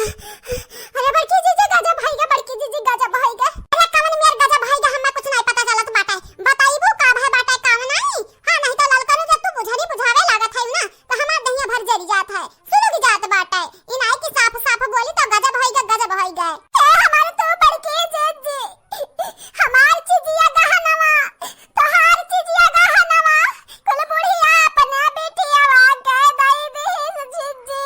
अरे बड़की जीजी गजब भाईगा, बड़की जीजी गजब भाईगा। अरे कवन मेर गजब भाईगा, हमें कुछ नहीं पता चलत बाटे। बताइबू का भाई बाटे काम नहीं? हां नहीं तो ललकरू जब तू बुझनी बुझावे लागत है ना तो हमार दहिया भर जरी जात है, सुलग जात बाटे। इनाई की साफ साफ बोली तो गजब भाईगा, गजब भाईगा। ए हमारे तो बड़की जीजी हमार चीजिया गहनवा, तोहार चीजिया गहनवा कुल बुढ़िया अपना बेटिया वा गए दई दी जीजी।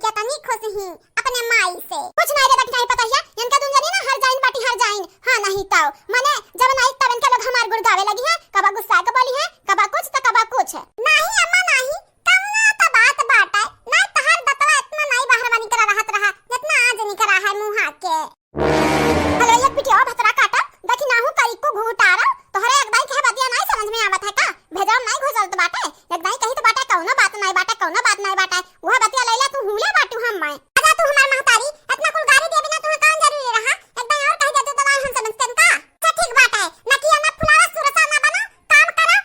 अपने माई से कुछ नहीं रे बाटी नहीं पता है इनका दुनिया नहीं ना हर जाइन बाटी हर जाइन। हां नहीं ताऊ माने जब नहीं तब इनके लोग हमार गुड़ गावे लगी है, कबा गुस्सा के बोली है, कबा कुछ तो कबा कुछ है। नहीं अम्मा नहीं कौना तो बात बाटा ना तहार दतवा इतना नहीं बाहर बनी करा रहत रहा जितना आज नहीं करा है मुंह के। हेलो एक पिटिया भतरा काटा देखी ना हूं करी को घूटारा तोहरे एक दाई के बतिया नहीं समझ में आवत है का भेजा नहीं घोसल तो बाटे एक दाई कही तो बाटे कौनो बात नहीं बाटे कौनो बात नहीं बाटे वो बतिया लैला तू हुले बाटू हम मैं आजा तू हमार महतारी इतना कुल गाड़ी दे बिना तू कौन जरूरी रहा एक दाई और कह दे तो दवाई हम समझते का तो ठीक बात है ना कि ना फुलावा सुरसा ना बना काम करो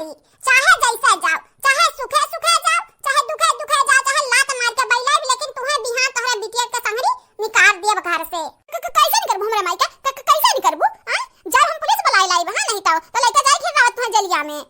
करी, चाहे जैसे जाओ, चाहे सुखे सुखे जाओ, चाहे दुखे दुखे जाओ, चाहे लात मार के बैलाब, लेकिन तुम्हें बिहान तोहरा बिटिया के संगरी निकाल दियब घर से। कैसे नहीं करबू हमरा माई के, कैसे नहीं करबू? जब हम पुलिस बुलाए लाइब, हां नहीं तो लेके जाई फिर रात में जलिया में।